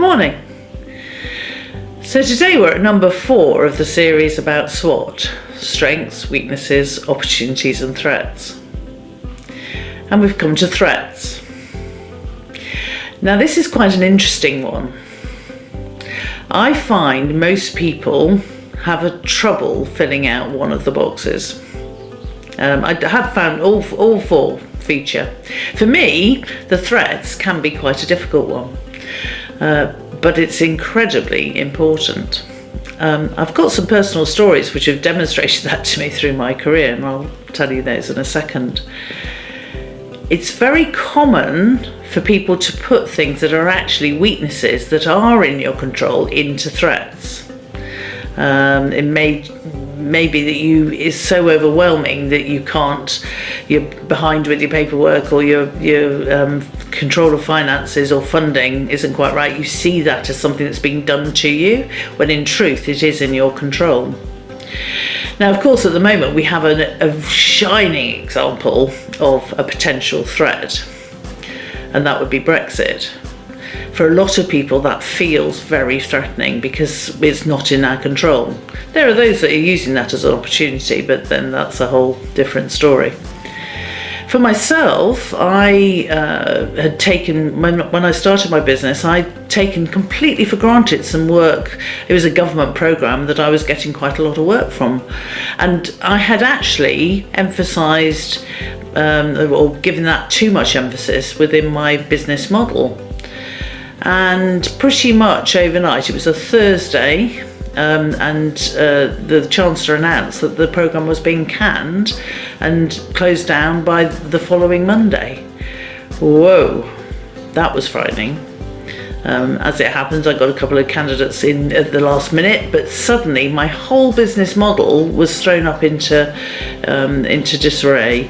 morning. So today we're at number 4 of the series about SWOT, strengths, weaknesses, opportunities and threats. And we've come to threats. Now this is quite an interesting one. I find most people have a trouble filling out one of the boxes. I have found all 4 feature. For me, the threats can be quite a difficult one, but it's incredibly important. I've got some personal stories which have demonstrated that to me through my career, and I'll tell you those in a second. It's very common for people to put things that are actually weaknesses that are in your control into threats. It may be that it's so overwhelming that you're behind with your paperwork, or your control of finances or funding isn't quite right. You see that as something that's being done to you, when in truth it is in your control. Now, of course, at the moment we have a shining example of a potential threat, and that would be Brexit. For a lot of people that feels very threatening because it's not in our control. There are those that are using that as an opportunity, but then that's a whole different story. For myself, I had taken, when I started my business, I'd taken completely for granted some work. It was a government programme that I was getting quite a lot of work from. And I had actually emphasised or given that too much emphasis within my business model. And pretty much overnight, it was a Thursday, and the Chancellor announced that the programme was being canned and closed down by the following Monday. Whoa, that was frightening. As it happens, I got a couple of candidates in at the last minute, but suddenly my whole business model was thrown up into disarray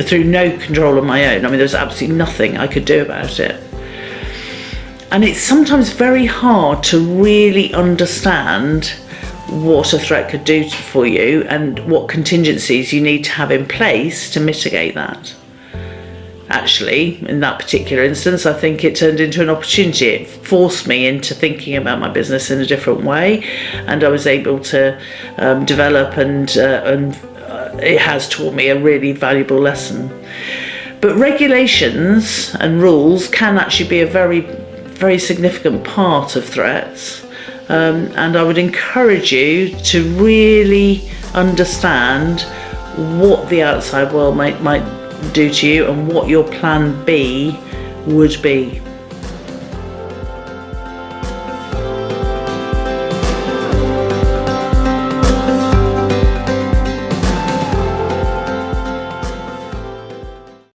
through no control of my own. I mean, there was absolutely nothing I could do about it. And it's sometimes very hard to really understand what a threat could do for you and what contingencies you need to have in place to mitigate that. Actually, in that particular instance, I think it turned into an opportunity. It forced me into thinking about my business in a different way, and I was able to develop and it has taught me a really valuable lesson. But regulations and rules can actually be a very significant part of threats, and I would encourage you to really understand what the outside world might do to you and what your plan B would be.